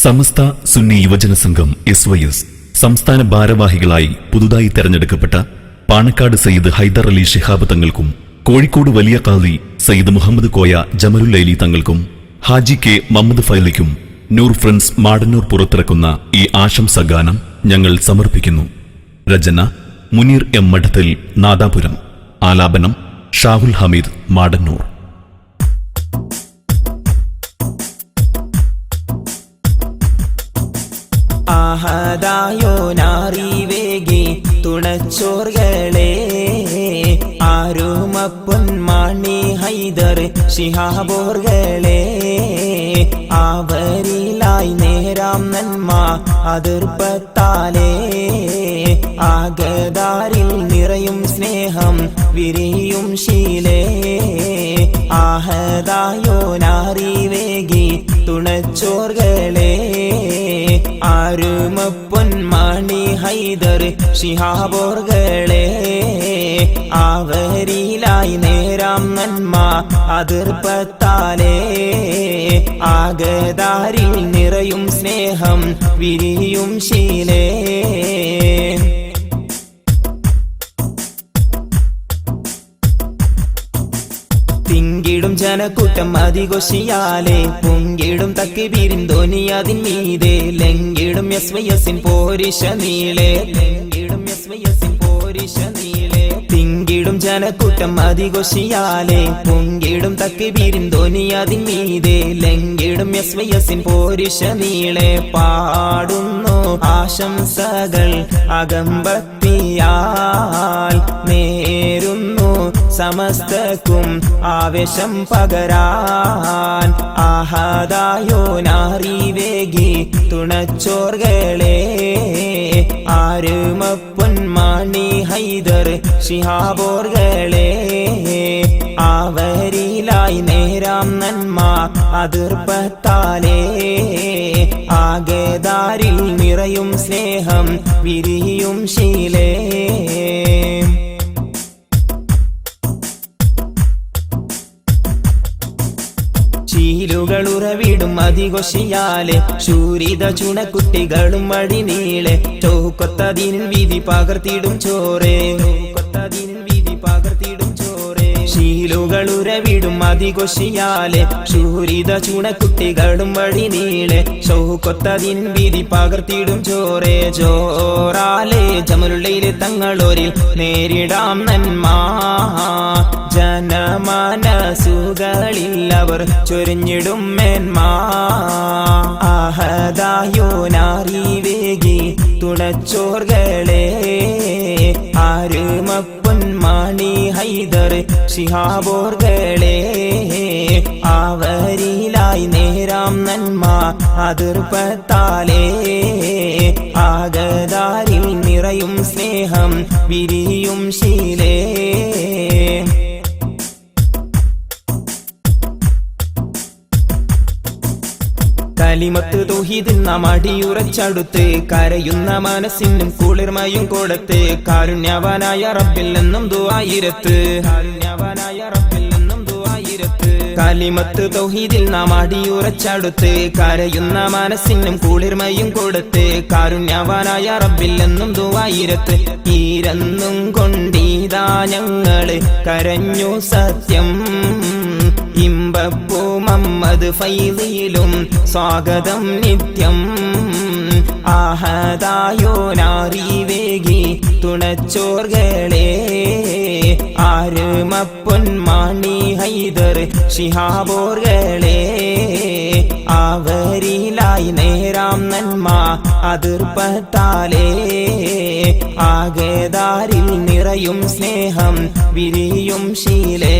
സമസ്ത സുന്നി യുവജന സംഘം SYS സംസ്ഥാന ഭാരവാഹികളായി പുതുതായി തെരഞ്ഞെടുക്കപ്പെട്ട പാണക്കാട് സയ്യിദ് ഹൈദർ അലി ശിഹാബ് തങ്ങൾക്കും കോഴിക്കോട് വലിയ ഖാദി സയ്യിദ് മുഹമ്മദ് കോയ ജമലുല്ലൈലി തങ്ങൾക്കും ഹാജി കെ മുഹമ്മദ് ഫൈലിക്കും നൂർ ഫ്രണ്ട്സ് മാടന്നൂർ പുറത്തിറക്കുന്ന ഈ ആശംസാഗാനം ഞങ്ങൾ സമർപ്പിക്കുന്നു. രചന മുനീർ M മഠത്തിൽ നാദാപുരം. ആലാപനം ഷാഹുൽ ഹമീദ് മാടന്നൂർ. ആഹദായോനറിവേകി തുണച്ചോർകളെ ആരുമപ്പൊന്മാണി ഹൈദർ ശിഹാബോർകളെ അവരിലായി നേരാം നന്മ അതിർപ്പത്താലേ ആഗദാരിൽ നിറയും സ്നേഹം വിരിയും ശീലേ ആഹദായോനറിവേകി തുണച്ചോർകളെ ആരുമപ്പൊന്മാണി ഹൈദർ ശിഹാബോർകളെ അവരിലായി നേരാം നന്മ അതിർപ്പത്താലേ ആഗദാരിൽ നിറയും സ്നേഹം വിരിയും ശീലേ തിങ്കിടും ജനക്കൂട്ടം അതിഘോഷിയാലെ പൊങ്കിടും തക്ബീരിൻ ധ്വനി അതിൻ മീതെ ലംഘിടും SYSിൻ പോരിശ നീളെ ലംഘിടും SYSിൻ പോരിശ നീളെ തിങ്കിടും ജനക്കൂട്ടം അതിഘോഷിയാലെ പൊങ്കിടും തക്ബീരിൻ ധ്വനി അതിൻ മീതെ ലംഘിടും SYSിൻ പോരിശ നീളെ പാടുന്നു ആശംസകൾ അകമ്പത്തിയാൽ നേരുന്നു സമസ്തക്കും ആവേശം പകരാൻ ആഹദായോനറിവേകി തുണച്ചോർകളെ ആരുമപ്പൊന്മാണി ഹൈദർ ശിഹാബോർകളെ അവരിലായി നേരാം നന്മ അതിർപ്പത്താലേ ആഗദാരിൽ നിറയും സ്നേഹം വിരിയും ശീലേ ശീലുകളുറവിടും അതിഘോഷിയാലെ ശൂരിത ചുണക്കുട്ടികളും വഴി നീളെ ചൗക്കൊത്തതിനിൽ വീതി പകർത്തിടും ചോറേ ചൗക്കൊത്തതിനിൽ വീതി പകർത്തിടും ചോറേ ശീലുകളുറവിടും അതിഘോഷിയാലെ ശൂരിത ചുണക്കുട്ടികളും വഴി നീളെ ചൗക്കൊത്തതിനിൽ വീതി പകർത്തിടും ചോറേ ജോറാലെ ജമലുല്ലൈലി തങ്ങളോരിൽ നേരിടാം നന്മ ജനമനസുകളിൽ അവർ ചൊരിഞ്ഞിടും മേന്മ ആഹദായോനറിവേകി തുണച്ചോർകളെ ആരുമപ്പൊന്മാണി ഹൈദർ ശിഹാബോർകളെ അവരിലായി നേരാം നന്മ അതിർപ്പത്താലേ ആഗദാരിൽ നിറയും സ്നേഹം വിരിയും ശീലേ കലിമത്ത് തൗഹീദിൻ നാം അടിയുറച്ചടുത്ത് കരയുന്ന മനസ്സിനും കുളിർമയും കൊടുത്ത് കാരുണ്യവാനായ റബ്ബിൽ നിന്നും ദുആയിരത്ത് കാരുണ്യവാനായ റബ്ബിൽ നിന്നും ദുആയിരത്ത് കലിമത്ത് തൗഹീദിൽ നാം അടിയുറച്ചടുത്ത് കരയുന്ന മനസ്സിനും കുളിർമയും കൊടുത്ത് കാരുണ്യവാനായ റബ്ബിൽ നിന്നും ദുആയിരത്ത് ഈരന്നും കൊണ്ടീതാ ഞങ്ങള് കരഞ്ഞു സത്യം ഇമ്പപ്പൂ മുഹമ്മദ് ഫൈലിലും സ്വാഗതം നിത്യം ആഹദായോനറിവേകി തുണച്ചോർകളെ ആരുമപ്പൊന്മാണി ഹൈദർ ശിഹാബോർകളെ അവരിലായി നേരാം നന്മ അതിർപ്പത്താലേ ആഗദാരിൽ നിറയും സ്നേഹം വിരിയും ശീലേ